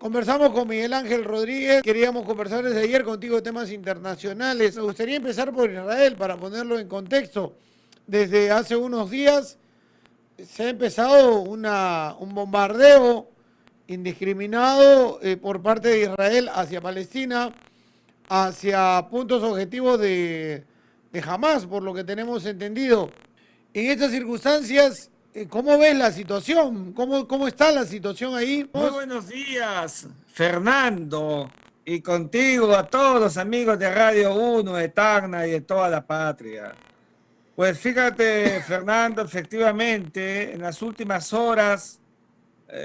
Conversamos con Miguel Ángel Rodríguez, queríamos conversar desde ayer contigo de temas internacionales. Me gustaría empezar por Israel para ponerlo en contexto. Desde hace unos días se ha empezado un bombardeo indiscriminado por parte de Israel hacia Palestina, hacia puntos objetivos de Hamas, por lo que tenemos entendido. En estas circunstancias, ¿cómo ves la situación? ¿Cómo está la situación ahí? Muy buenos días, Fernando, y contigo a todos los amigos de Radio Uno, de Tacna y de toda la patria. Pues fíjate, Fernando, efectivamente, en las últimas horas,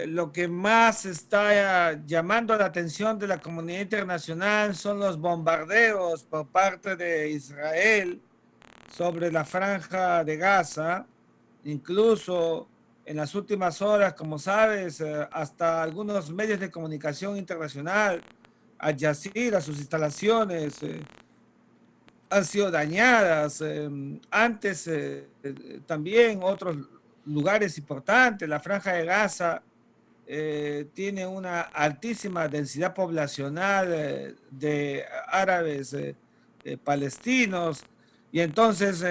lo que más está llamando la atención de la comunidad internacional son los bombardeos por parte de Israel sobre la franja de Gaza, incluso en las últimas horas, como sabes, hasta algunos medios de comunicación internacional, Al Jazeera, sus instalaciones han sido dañadas. Antes también otros lugares importantes, la franja de Gaza tiene una altísima densidad poblacional de árabes palestinos, y entonces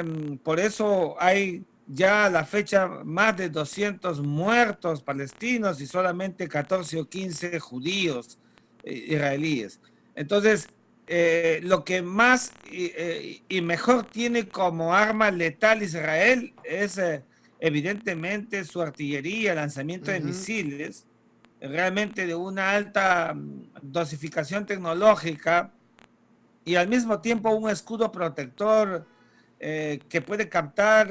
por eso hay ya a la fecha más de 200 muertos palestinos y solamente 14 o 15 judíos israelíes. Entonces, lo que más y mejor tiene como arma letal Israel es evidentemente su artillería, lanzamiento de misiles, realmente de una alta dosificación tecnológica, y al mismo tiempo un escudo protector que puede captar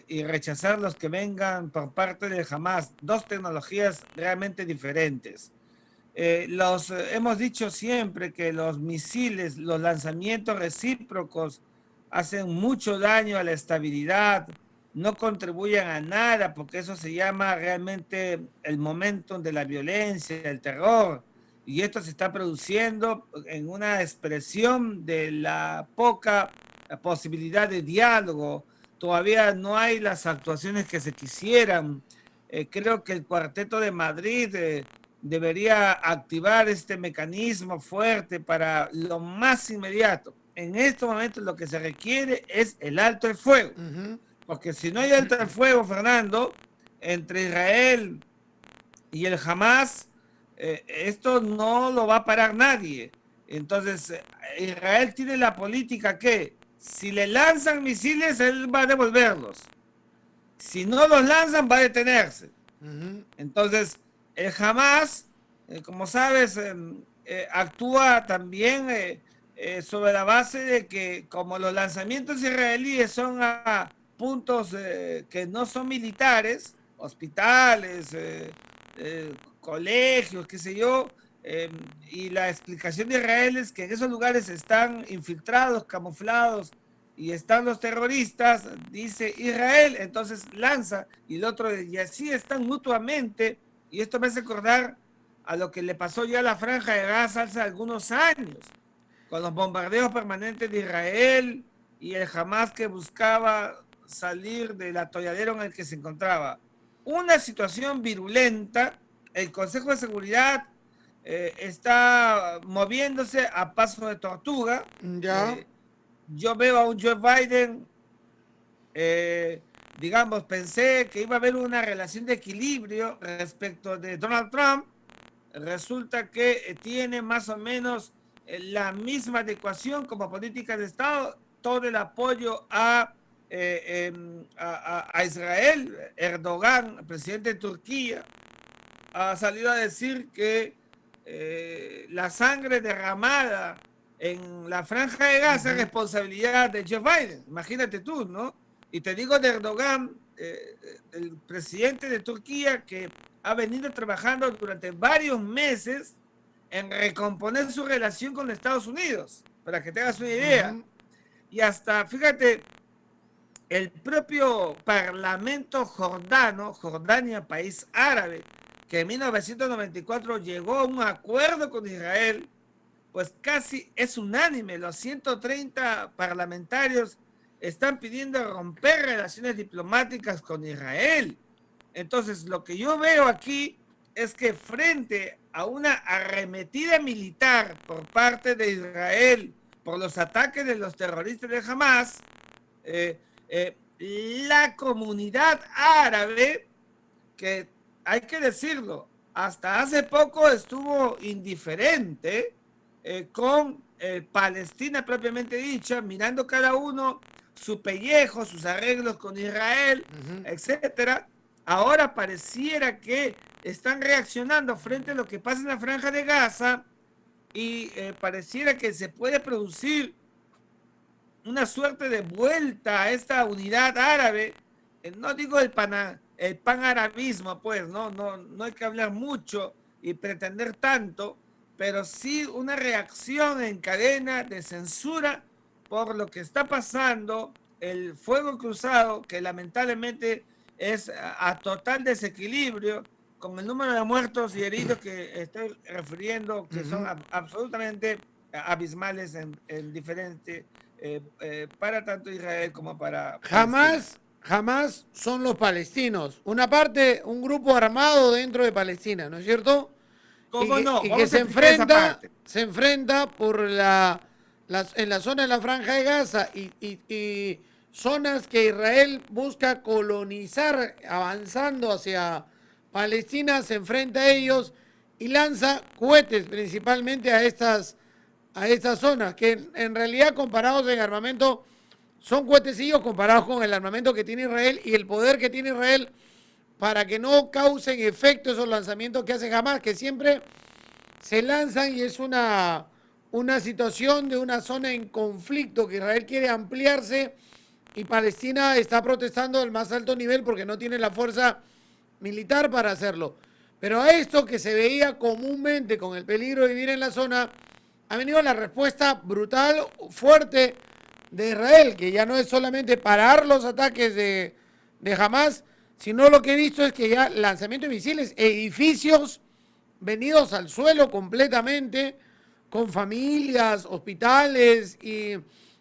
y rechazar los que vengan por parte de Hamas. Dos tecnologías realmente diferentes. Hemos dicho siempre que los misiles, los lanzamientos recíprocos hacen mucho daño a la estabilidad, no contribuyen a nada, porque eso se llama realmente el momentum de la violencia, el terror, y esto se está produciendo en una expresión de la poca posibilidad de diálogo. Todavía no hay las actuaciones que se quisieran. Creo que el Cuarteto de Madrid debería activar este mecanismo fuerte para lo más inmediato. En estos momentos lo que se requiere es el alto el fuego, porque si no hay alto el fuego, Fernando, entre Israel y el Hamas, esto no lo va a parar nadie. Entonces, Israel tiene la política que si le lanzan misiles, él va a devolverlos. Si no los lanzan, va a detenerse. Entonces, el Hamas, como sabes, actúa también sobre la base de que como los lanzamientos israelíes son a puntos que no son militares, hospitales, colegios, qué sé yo, y la explicación de Israel es que en esos lugares están infiltrados, camuflados, y están los terroristas, dice Israel, entonces lanza, y el otro, y así están mutuamente, y esto me hace acordar a lo que le pasó ya a la franja de Gaza hace algunos años, con los bombardeos permanentes de Israel y el Hamas que buscaba salir del atolladero en el que se encontraba. Una situación virulenta. El Consejo de Seguridad está moviéndose a paso de tortuga. Ya. Yo veo a un Joe Biden, digamos, pensé que iba a haber una relación de equilibrio respecto de Donald Trump. Resulta que tiene más o menos la misma adecuación como política de Estado, todo el apoyo a Israel. Erdogan, presidente de Turquía, ha salido a decir que la sangre derramada en la franja de Gaza es responsabilidad de Joe Biden. Imagínate tú, ¿no? Y te digo de Erdogan, el presidente de Turquía, que ha venido trabajando durante varios meses en recomponer su relación con Estados Unidos, para que te hagas una idea. Y hasta, fíjate, el propio Parlamento jordano, Jordania, país árabe, que en 1994 llegó a un acuerdo con Israel, pues casi es unánime. Los 130 parlamentarios están pidiendo romper relaciones diplomáticas con Israel. Entonces, lo que yo veo aquí es que frente a una arremetida militar por parte de Israel por los ataques de los terroristas de Hamas, la comunidad árabe, que hay que decirlo, hasta hace poco estuvo indiferente con Palestina propiamente dicha, mirando cada uno su pellejo, sus arreglos con Israel, etcétera. Ahora pareciera que están reaccionando frente a lo que pasa en la Franja de Gaza y pareciera que se puede producir una suerte de vuelta a esta unidad árabe. No digo el panarabismo, pues, no hay que hablar mucho y pretender tanto, pero sí una reacción en cadena de censura por lo que está pasando, el fuego cruzado, que lamentablemente es a total desequilibrio, con el número de muertos y heridos que estoy refiriendo, que son absolutamente abismales en diferentes, para tanto Israel como para Palestina. Jamás son los palestinos. Una parte, un grupo armado dentro de Palestina, ¿no es cierto? ¿Cómo no? Y que Vamos a explicar esa parte. se enfrenta por en la zona de la Franja de Gaza y zonas que Israel busca colonizar avanzando hacia Palestina, se enfrenta a ellos y lanza cohetes principalmente a estas zonas, que en realidad comparados en armamento son cohetecillos comparados con el armamento que tiene Israel y el poder que tiene Israel para que no causen efecto esos lanzamientos que hace Hamas, que siempre se lanzan y es una situación de una zona en conflicto que Israel quiere ampliarse y Palestina está protestando al más alto nivel porque no tiene la fuerza militar para hacerlo. Pero a esto que se veía comúnmente con el peligro de vivir en la zona, ha venido la respuesta brutal, fuerte de Israel, que ya no es solamente parar los ataques de Hamas, sino lo que he visto es que ya lanzamiento de misiles, edificios venidos al suelo completamente, con familias, hospitales y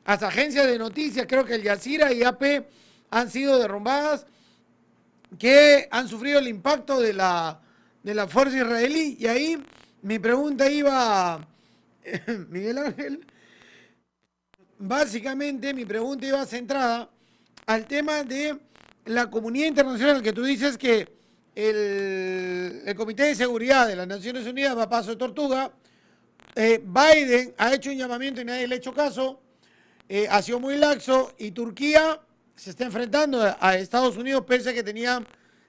hasta agencias de noticias, creo que el Jazeera y AP han sido derrumbadas, que han sufrido el impacto de la fuerza israelí. Y ahí mi pregunta iba, Miguel Ángel, básicamente mi pregunta iba centrada al tema de la comunidad internacional, que tú dices que el Comité de Seguridad de las Naciones Unidas va a paso de tortuga. Biden ha hecho un llamamiento y nadie le ha hecho caso. Ha sido muy laxo y Turquía se está enfrentando a Estados Unidos pese a que tenía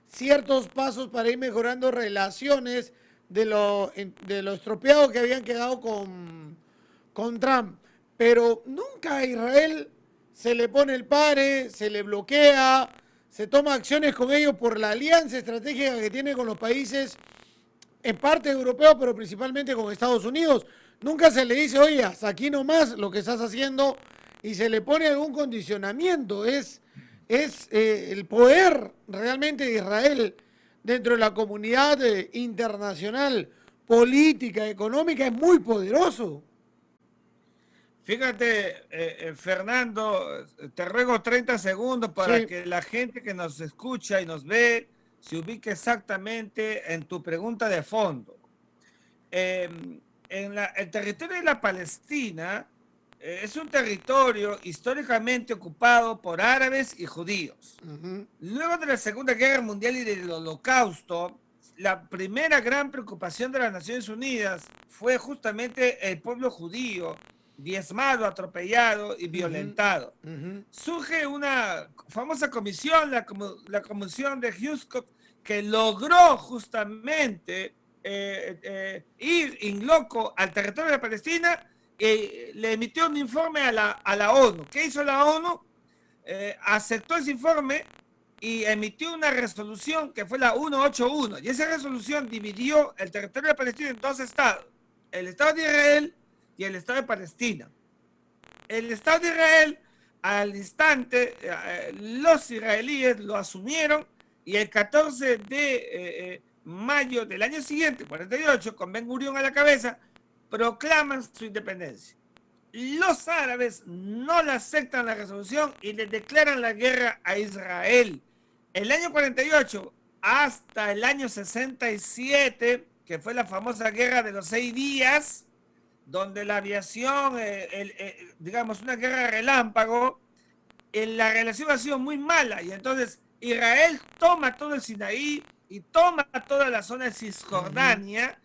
ciertos pasos para ir mejorando relaciones de lo estropeado que habían quedado con Trump. Pero nunca a Israel se le pone el pare, se le bloquea, se toma acciones con ellos por la alianza estratégica que tiene con los países, en parte europeos, pero principalmente con Estados Unidos. Nunca se le dice, oye, hasta aquí nomás lo que estás haciendo, y se le pone algún condicionamiento. Es el poder realmente de Israel dentro de la comunidad internacional, política, económica, es muy poderoso. Fíjate, Fernando, te ruego 30 segundos para que la gente que nos escucha y nos ve se ubique exactamente en tu pregunta de fondo. El territorio de la Palestina es un territorio históricamente ocupado por árabes y judíos. Luego de la Segunda Guerra Mundial y del Holocausto, la primera gran preocupación de las Naciones Unidas fue justamente el pueblo judío, diezmado, atropellado y violentado. Surge una famosa comisión, la comisión de Houston, que logró justamente ir in loco al territorio de la Palestina y le emitió un informe a la ONU. ¿Qué hizo la ONU? Aceptó ese informe y emitió una resolución que fue la 181. Y esa resolución dividió el territorio de Palestina en dos estados: el Estado de Israel y el Estado de Palestina. El Estado de Israel, al instante, los israelíes lo asumieron y el 14 de mayo del año siguiente, 48, con Ben Gurión a la cabeza, proclaman su independencia. Los árabes no la aceptan la resolución y le declaran la guerra a Israel. El año 48 hasta el año 67, que fue la famosa guerra de los 6 días, donde la aviación, digamos, una guerra relámpago, la relación ha sido muy mala, y entonces Israel toma todo el Sinaí y toma toda la zona de Cisjordania,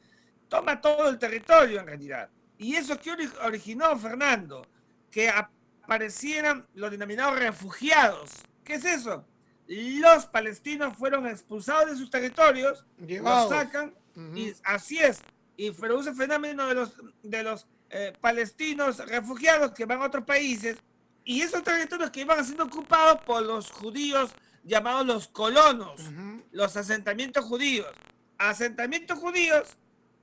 toma todo el territorio en realidad. Y eso que originó, Fernando, que aparecieran los denominados refugiados. ¿Qué es eso? Los palestinos fueron expulsados de sus territorios, los sacan, y así es, y produce el fenómeno de los palestinos refugiados que van a otros países, y esos territorios que iban siendo ocupados por los judíos llamados los colonos, los asentamientos judíos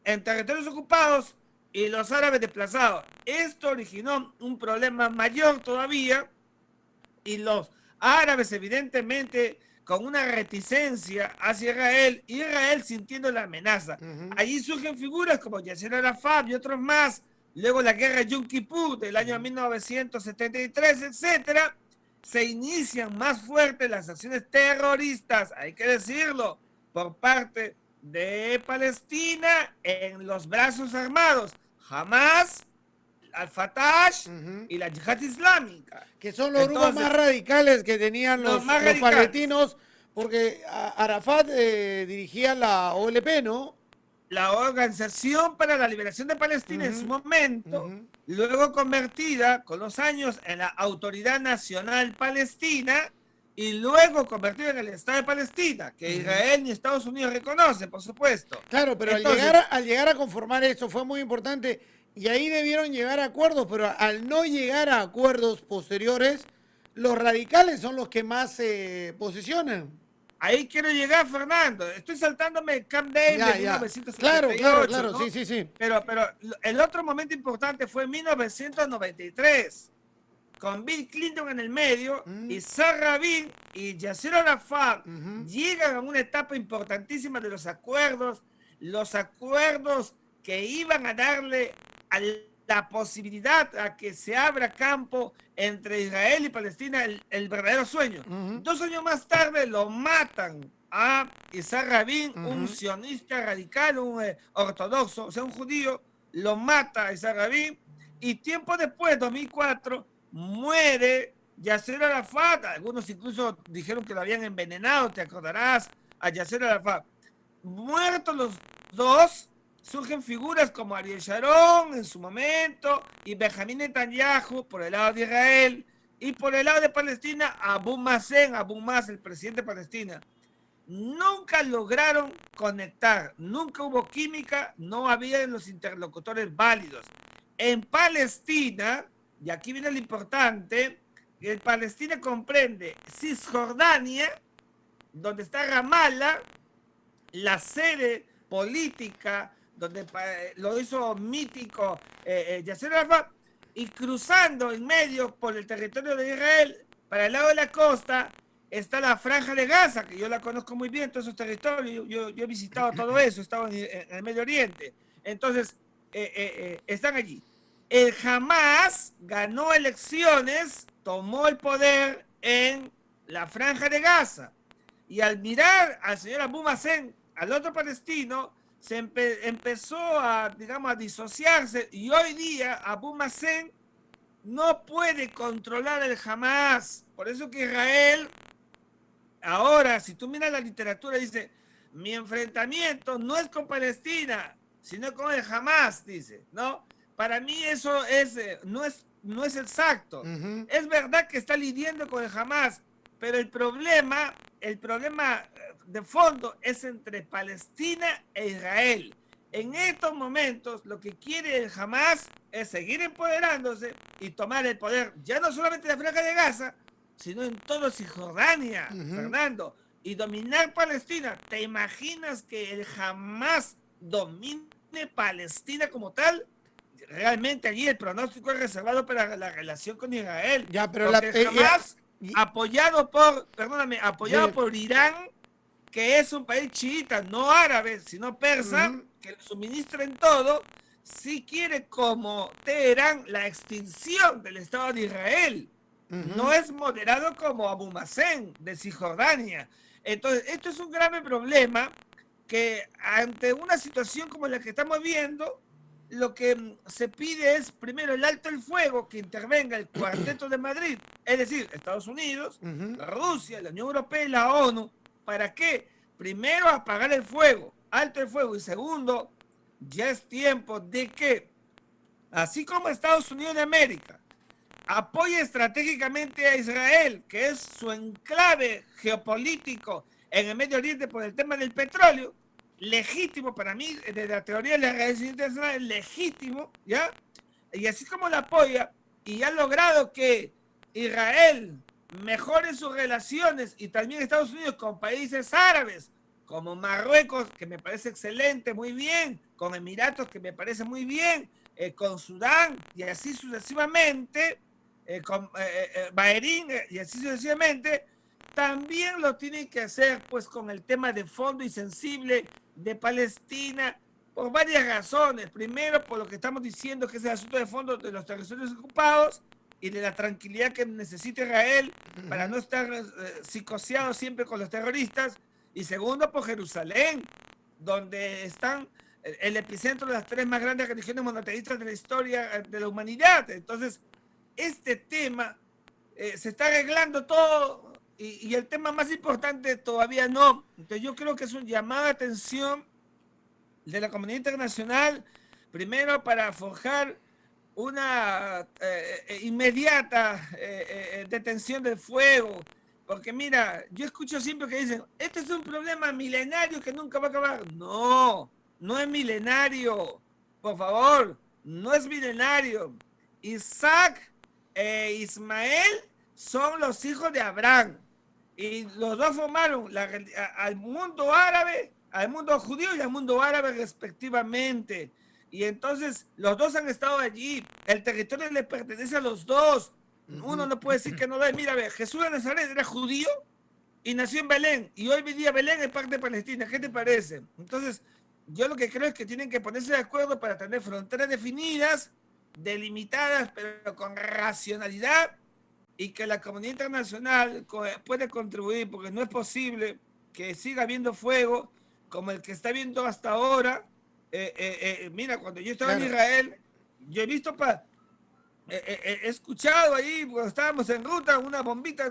en territorios ocupados y los árabes desplazados. Esto originó un problema mayor todavía, y los árabes evidentemente con una reticencia hacia Israel sintiendo la amenaza. Allí surgen figuras como Yasser Arafat y otros más, luego la guerra de Yom Kippur del año 1973, etcétera. Se inician más fuertes las acciones terroristas, hay que decirlo, por parte de Palestina en los brazos armados, Hamas, Al-Fatah y la Yihad Islámica. Que son los grupos más radicales que tenían los palestinos, porque Arafat dirigía la OLP, ¿no? La Organización para la Liberación de Palestina en su momento, luego convertida con los años en la Autoridad Nacional Palestina, y luego convertida en el Estado de Palestina, que Israel ni Estados Unidos reconocen, por supuesto. Claro, pero entonces, al llegar a conformar eso fue muy importante, y ahí debieron llegar a acuerdos, pero al no llegar a acuerdos posteriores, los radicales son los que más se posicionan. Ahí quiero llegar, Fernando. Estoy saltándome Camp David de 1978. Claro, ¿no? Sí. Pero el otro momento importante fue 1993, con Bill Clinton en el medio, y Isaac Rabin y Yasser Arafat llegan a una etapa importantísima de los acuerdos que iban a darle a la posibilidad a que se abra campo entre Israel y Palestina, el verdadero sueño. 2 años más tarde lo matan a Isaac Rabin, un sionista radical, un ortodoxo, o sea, un judío, lo mata a Isaac Rabin, y tiempo después, 2004, muere Yasser Arafat. Algunos incluso dijeron que lo habían envenenado, te acordarás, a Yasser Arafat. Muertos los dos, surgen figuras como Ariel Sharon en su momento y Benjamín Netanyahu por el lado de Israel, y por el lado de Palestina Abu Mazen, el presidente de Palestina. Nunca lograron conectar, nunca hubo química, no había los interlocutores válidos. En Palestina, y aquí viene lo importante, el Palestina comprende Cisjordania, donde está Ramallah, la sede política donde lo hizo mítico Yasser Arafat, y cruzando en medio por el territorio de Israel, para el lado de la costa, está la Franja de Gaza, que yo la conozco muy bien, todos esos territorios, yo he visitado todo eso, he estado en el Medio Oriente. Entonces, están allí. El Hamas ganó elecciones, tomó el poder en la Franja de Gaza, y al mirar al señor Abu Mazen, al otro palestino, se empezó a, digamos, a disociarse, y hoy día Abu Mazen no puede controlar el Hamas. Por eso que Israel, ahora, si tú miras la literatura, dice, mi enfrentamiento no es con Palestina, sino con el Hamas, dice, ¿no? Para mí eso no es exacto. Es verdad que está lidiando con el Hamas, pero el problema de fondo es entre Palestina e Israel. En estos momentos, lo que quiere el Hamas es seguir empoderándose y tomar el poder, ya no solamente en la Franja de Gaza, sino en todo Cisjordania, Fernando, y dominar Palestina. ¿Te imaginas que el Hamas domine Palestina como tal? Realmente allí el pronóstico es reservado para la relación con Israel. Ya, pero el Hamas, apoyado por Irán, que es un país chiita, no árabe, sino persa, que le suministra en todo, sí quiere, como Teherán, la extinción del Estado de Israel. No es moderado como Abu Mazen de Cisjordania. Entonces, esto es un grave problema que ante una situación como la que estamos viendo, lo que se pide es primero el alto el fuego, que intervenga el Cuarteto de Madrid, es decir, Estados Unidos, Rusia, la Unión Europea y la ONU. ¿Para qué? Primero, apagar el fuego, alto el fuego, y segundo, ya es tiempo de que, así como Estados Unidos de América apoya estratégicamente a Israel, que es su enclave geopolítico en el Medio Oriente por el tema del petróleo, legítimo para mí, desde la teoría de la relación internacional, es legítimo, ¿ya? Y así como la apoya, y ha logrado que Israel mejore sus relaciones, y también Estados Unidos con países árabes, como Marruecos, que me parece excelente, muy bien, con Emiratos, que me parece muy bien, con Sudán, y así sucesivamente, con Bahrein, y así sucesivamente, también lo tienen que hacer pues con el tema de fondo y sensible de Palestina, por varias razones. Primero, por lo que estamos diciendo, que es el asunto de fondo de los territorios ocupados y de la tranquilidad que necesita Israel para no estar psicoseado siempre con los terroristas. Y segundo, por Jerusalén, donde están el epicentro de las tres más grandes religiones monoteístas de la historia de la humanidad. Entonces, este tema se está arreglando todo y el tema más importante todavía no. Entonces yo creo que es un llamado de atención de la comunidad internacional, primero para forjar una inmediata detención del fuego, porque mira, yo escucho siempre que dicen, este es un problema milenario que nunca va a acabar. No, no es milenario, por favor, no es milenario. Isaac e Ismael son los hijos de Abraham y los dos formaron al mundo árabe, al mundo judío y al mundo árabe respectivamente. Y entonces los dos han estado allí, el territorio le pertenece a los dos. Uno no puede decir que no lo es. Mira, Jesús de Nazaret era judío y nació en Belén, y hoy día Belén es parte de Palestina. ¿Qué te parece? Entonces, yo lo que creo es que tienen que ponerse de acuerdo para tener fronteras definidas, delimitadas, pero con racionalidad, y que la comunidad internacional puede contribuir, porque no es posible que siga habiendo fuego como el que está habiendo hasta ahora. Mira, cuando yo estaba en Israel, yo he visto, he escuchado ahí, cuando estábamos en ruta, una bombita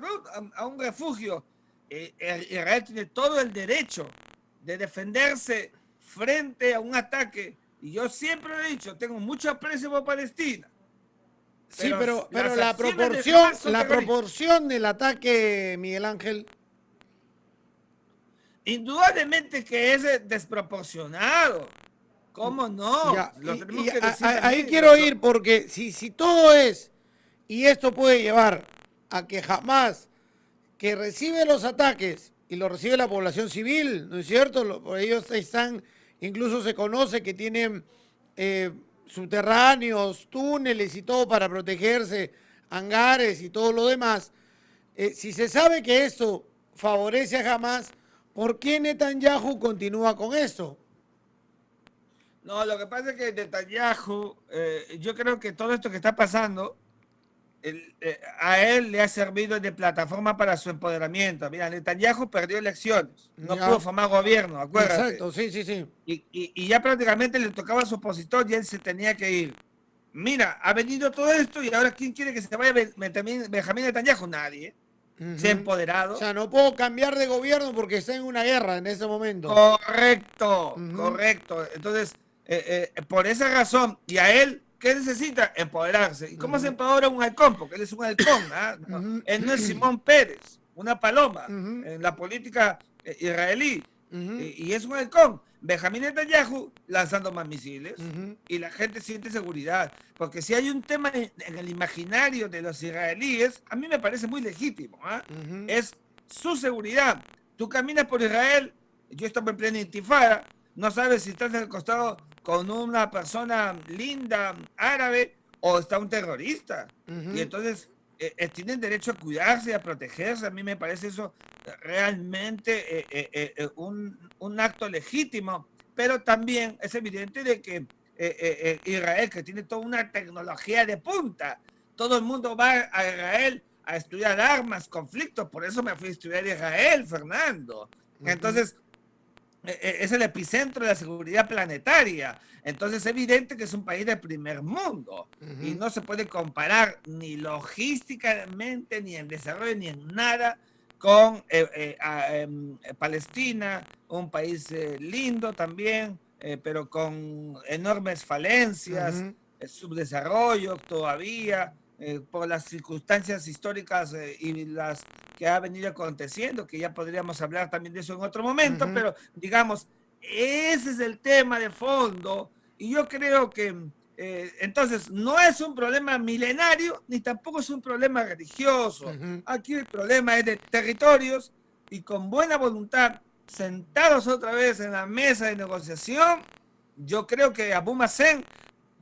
a un refugio. Israel tiene todo el derecho de defenderse frente a un ataque, y yo siempre lo he dicho, tengo mucho aprecio por Palestina. Sí, pero la proporción del ataque, Miguel Ángel. Indudablemente que es desproporcionado. ¿Cómo no? Ya, ahí quiero ir, porque si todo es, y esto puede llevar a que jamás que recibe los ataques y lo recibe la población civil, ¿no es cierto? Ellos están, incluso se conoce que tienen subterráneos, túneles y todo para protegerse, hangares y todo lo demás. Si se sabe que esto favorece a Hamas, ¿por qué Netanyahu continúa con esto? No, lo que pasa es que Netanyahu, yo creo que todo esto que está pasando, a él le ha servido de plataforma para su empoderamiento. Mira, Netanyahu perdió elecciones, no pudo formar gobierno, acuérdate. Exacto, sí. Y ya prácticamente le tocaba a su opositor y él se tenía que ir. Mira, ha venido todo esto y ahora ¿quién quiere que se vaya Benjamín Netanyahu? Nadie. Se ha empoderado. O sea, no puedo cambiar de gobierno porque está en una guerra en ese momento. Correcto. Entonces, por esa razón, y a él, ¿qué necesita? Empoderarse. ¿Y cómo se empodera un halcón? Porque él es un halcón. Él no es Simón Pérez, una paloma en la política israelí. Y es un halcón. Benjamín Netanyahu lanzando más misiles y la gente siente seguridad. Porque si hay un tema en el imaginario de los israelíes, a mí me parece muy legítimo. Es su seguridad. Tú caminas por Israel, yo estaba en plena intifada, no sabes si estás al costado con una persona linda, árabe, o está un terrorista. Y entonces tienen derecho a cuidarse, a protegerse. A mí me parece eso realmente un acto legítimo, pero también es evidente de que Israel, que tiene toda una tecnología de punta, todo el mundo va a Israel a estudiar armas, conflictos, por eso me fui a estudiar Israel, Fernando. Entonces, es el epicentro de la seguridad planetaria. Entonces es evidente que es un país de primer mundo y no se puede comparar ni logísticamente, ni en desarrollo, ni en nada con Palestina, un país lindo también, pero con enormes falencias, subdesarrollo todavía, por las circunstancias históricas y las que ha venido aconteciendo, que ya podríamos hablar también de eso en otro momento, pero digamos, ese es el tema de fondo y yo creo que entonces no es un problema milenario ni tampoco es un problema religioso. Aquí el problema es de territorios y con buena voluntad, sentados otra vez en la mesa de negociación, yo creo que Abu Mazen,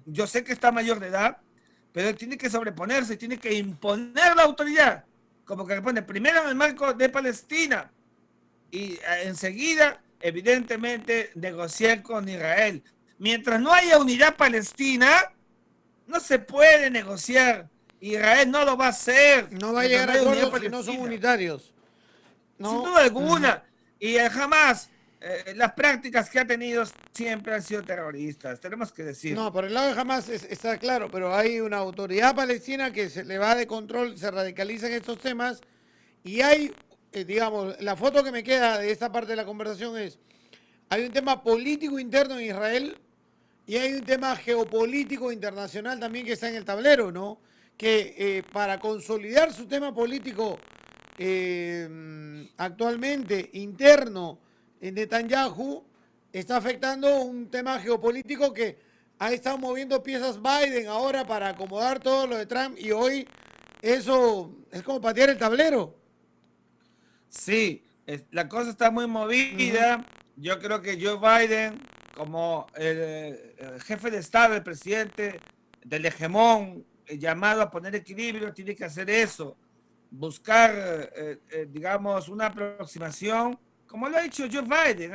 yo sé que está mayor de edad, pero él tiene que sobreponerse, tiene que imponer la autoridad, como que responde primero en el marco de Palestina y enseguida, evidentemente, negociar con Israel. Mientras no haya unidad palestina, no se puede negociar. Israel no lo va a hacer. No va a llegar a acuerdos si no son unitarios. No. Sin duda alguna. Y jamás las prácticas que ha tenido siempre han sido terroristas, tenemos que decir. No, por el lado de Hamas está claro, pero hay una autoridad palestina que se le va de control, se radicaliza en estos temas y hay, digamos, la foto que me queda de esta parte de la conversación es, hay un tema político interno en Israel y hay un tema geopolítico internacional también que está en el tablero, ¿no? Que para consolidar su tema político actualmente interno en Netanyahu está afectando un tema geopolítico que ha estado moviendo piezas Biden ahora para acomodar todo lo de Trump y hoy eso es como patear el tablero. Sí, la cosa está muy movida. Yo creo que Joe Biden, como el jefe de Estado, el presidente del hegemón, llamado a poner equilibrio, tiene que hacer eso, buscar, digamos, una aproximación, como lo ha dicho Joe Biden.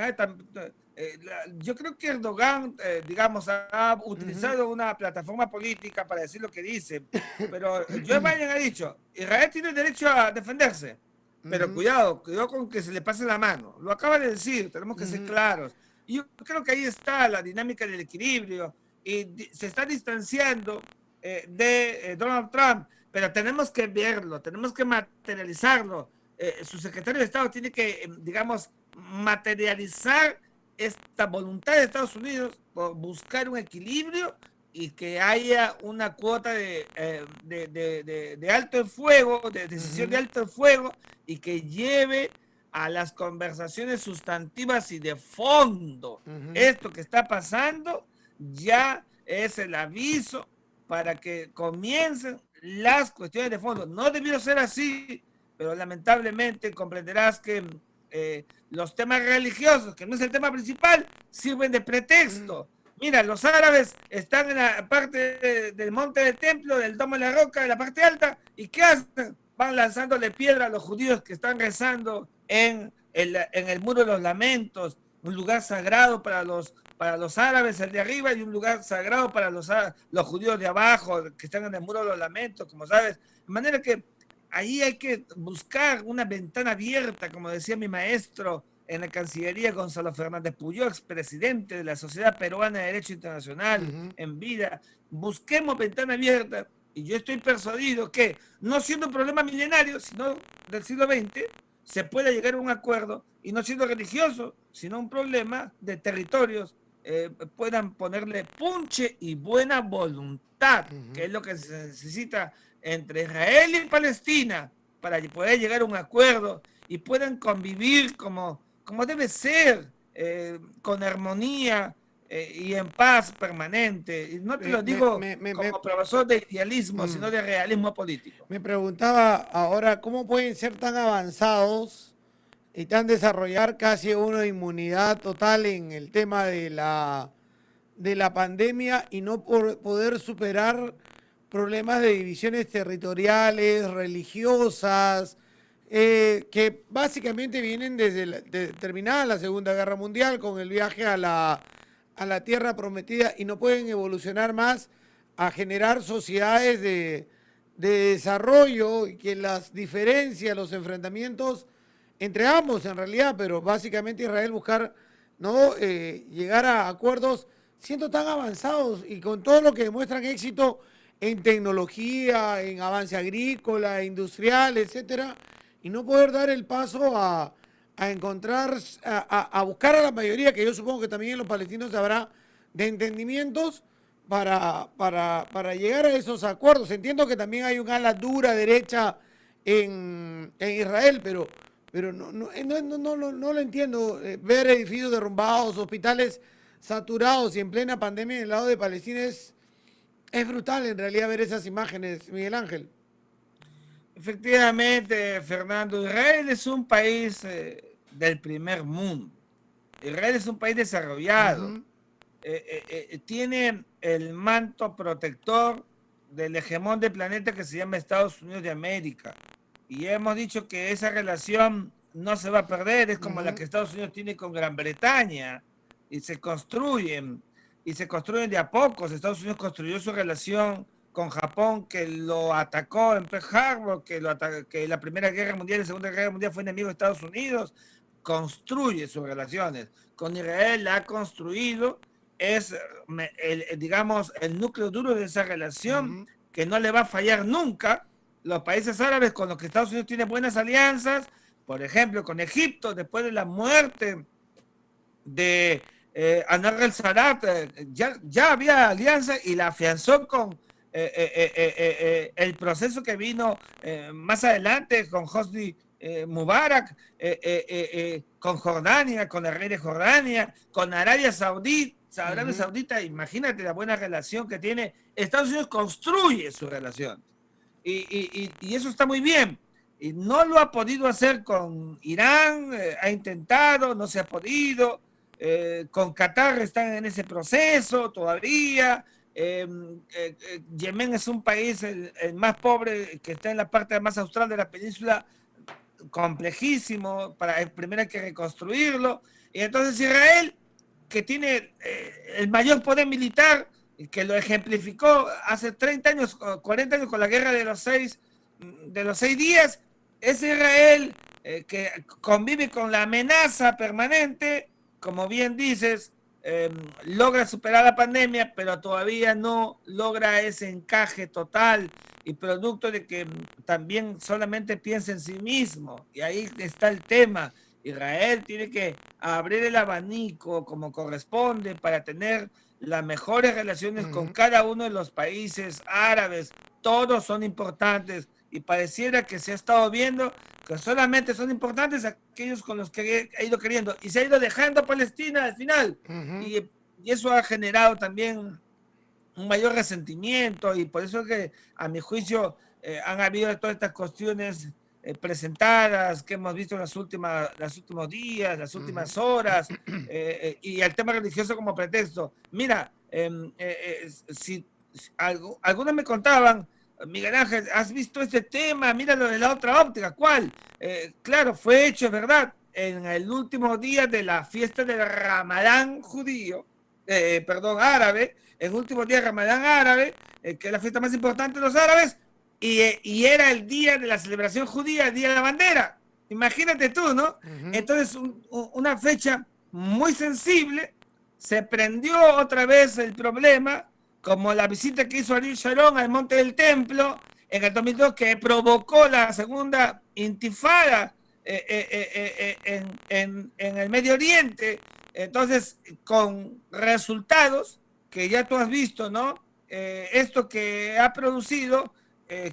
Yo creo que Erdogan, digamos, ha utilizado una plataforma política para decir lo que dice, pero Joe Biden ha dicho, Israel tiene derecho a defenderse, pero cuidado con que se le pase la mano. Lo acaba de decir, tenemos que ser claros. Y yo creo que ahí está la dinámica del equilibrio y se está distanciando de Donald Trump, pero tenemos que verlo, tenemos que materializarlo. Su secretario de Estado tiene que, digamos, materializar esta voluntad de Estados Unidos por buscar un equilibrio y que haya una cuota de alto el fuego, de decisión de alto el fuego, y que lleve a las conversaciones sustantivas y de fondo. Esto que está pasando ya es el aviso para que comiencen las cuestiones de fondo. No debió ser así, pero lamentablemente comprenderás que los temas religiosos, que no es el tema principal, sirven de pretexto. Mira, los árabes están en la parte del monte del templo, del domo de la roca, de la parte alta, ¿y qué hacen? Van lanzándole piedra a los judíos que están rezando en el muro de los lamentos, un lugar sagrado para los árabes, el de arriba, y un lugar sagrado para los judíos de abajo, que están en el muro de los lamentos, como sabes. De manera que ahí hay que buscar una ventana abierta, como decía mi maestro en la Cancillería, Gonzalo Fernández Puyó, expresidente de la Sociedad Peruana de Derecho Internacional en vida. Busquemos ventana abierta y yo estoy persuadido que, no siendo un problema milenario, sino del siglo XX, se puede llegar a un acuerdo y no siendo religioso, sino un problema de territorios, puedan ponerle punche y buena voluntad, que es lo que se necesita entre Israel y Palestina para poder llegar a un acuerdo y puedan convivir como debe ser, con armonía y en paz permanente. Y no te lo digo como profesor de idealismo, sino de realismo político. Me preguntaba ahora, ¿cómo pueden ser tan avanzados y tan desarrollar casi una inmunidad total en el tema de la pandemia y no poder superar problemas de divisiones territoriales, religiosas, que básicamente vienen desde terminada la Segunda Guerra Mundial con el viaje a la Tierra Prometida y no pueden evolucionar más a generar sociedades de desarrollo y que las diferencias, los enfrentamientos entre ambos en realidad, pero básicamente Israel buscar ¿no? Llegar a acuerdos siendo tan avanzados y con todo lo que demuestran éxito en tecnología, en avance agrícola, industrial, etcétera, y no poder dar el paso a encontrar, a buscar a la mayoría, que yo supongo que también en los palestinos habrá, de entendimientos para llegar a esos acuerdos. Entiendo que también hay un ala dura derecha en Israel, pero no lo entiendo. Ver edificios derrumbados, hospitales saturados y en plena pandemia en el lado de Palestina es brutal en realidad ver esas imágenes, Miguel Ángel. Efectivamente, Fernando, Israel es un país del primer mundo. Israel es un país desarrollado. Ujú, Tiene el manto protector del hegemón del planeta que se llama Estados Unidos de América. Y hemos dicho que esa relación no se va a perder, es como la ujú, que Estados Unidos tiene con Gran Bretaña, y se construyen de a pocos. Estados Unidos construyó su relación con Japón, que lo atacó en Pearl Harbor, que la Primera Guerra Mundial y la Segunda Guerra Mundial fue enemigo de Estados Unidos, construye sus relaciones. Con Israel la ha construido, es, digamos, el núcleo duro de esa relación ujú, que no le va a fallar nunca. Los países árabes con los que Estados Unidos tiene buenas alianzas, por ejemplo, con Egipto, después de la muerte de Anwar el-Sadat, ya había alianza y la afianzó con el proceso que vino más adelante con Hosni Mubarak, con Jordania, con el rey de Jordania, con Arabia Saudita. Arabia ujú, Saudita, imagínate la buena relación que tiene. Estados Unidos construye su relación y eso está muy bien. Y no lo ha podido hacer con Irán, ha intentado, no se ha podido. Con Qatar están en ese proceso todavía. Yemen es un país el más pobre que está en la parte más austral de la península, complejísimo, primero hay que reconstruirlo. Y entonces Israel, que tiene el mayor poder militar, que lo ejemplificó hace 30 años, 40 años con la guerra de los 6 días, es Israel que convive con la amenaza permanente, como bien dices, logra superar la pandemia, pero todavía no logra ese encaje total y producto de que también solamente piensa en sí mismo. Y ahí está el tema. Israel tiene que abrir el abanico como corresponde para tener las mejores relaciones con ujú. cada uno de los países árabes. Todos son importantes y pareciera que se ha estado viendo que solamente son importantes aquellos con los que ha ido queriendo y se ha ido dejando a Palestina al final. Ujú, Y, y eso ha generado también un mayor resentimiento y por eso es que a mi juicio han habido todas estas cuestiones presentadas que hemos visto en los últimos días, las ujú. últimas horas y el tema religioso como pretexto. Mira, si algunos me contaban, Miguel Ángel, ¿has visto este tema? Míralo de la otra óptica. ¿Cuál? Claro, fue hecho, ¿verdad? En el último día de la fiesta del Ramadán judío, perdón, árabe, el último día de Ramadán árabe, que es la fiesta más importante de los árabes, y era el día de la celebración judía, el día de la bandera. Imagínate tú, ¿no? Ujú, Entonces, una fecha muy sensible, se prendió otra vez el problema, como la visita que hizo Ariel Sharon al Monte del Templo en el 2002, que provocó la segunda intifada en el Medio Oriente. Entonces, con resultados que ya tú has visto, ¿no? Esto que ha producido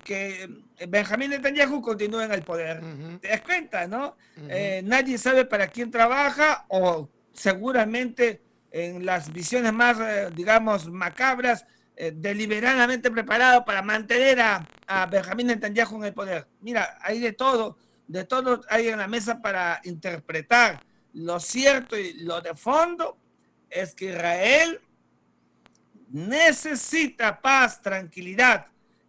que Benjamín Netanyahu continúe en el poder. ujú, ¿Te das cuenta, no? ujú. Nadie sabe para quién trabaja o seguramente en las visiones más, digamos, macabras, deliberadamente preparado para mantener a Benjamín Netanyahu en el poder. Mira, hay de todo hay en la mesa para interpretar. Lo cierto y lo de fondo es que Israel necesita paz, tranquilidad,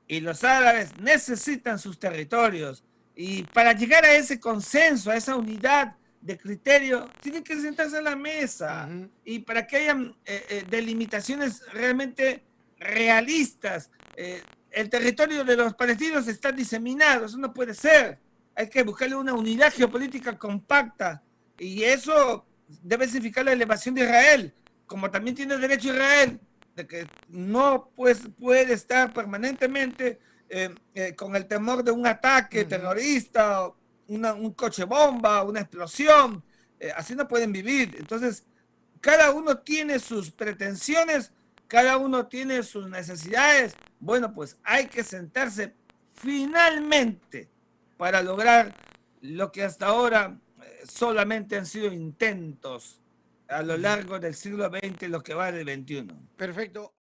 y los árabes necesitan sus territorios. Y para llegar a ese consenso, a esa unidad de criterio, tienen que sentarse a la mesa. Ujú, Y para que haya delimitaciones realmente realistas, el territorio de los palestinos está diseminado, eso no puede ser. Hay que buscarle una unidad geopolítica compacta. Y eso debe significar la elevación de Israel, como también tiene derecho Israel, de que no pues, puede estar permanentemente con el temor de un ataque terrorista, un coche bomba, una explosión, así no pueden vivir. Entonces, cada uno tiene sus pretensiones, cada uno tiene sus necesidades. Bueno, pues hay que sentarse finalmente para lograr lo que hasta ahora solamente han sido intentos a lo largo del siglo XX, lo que va del XXI. Perfecto.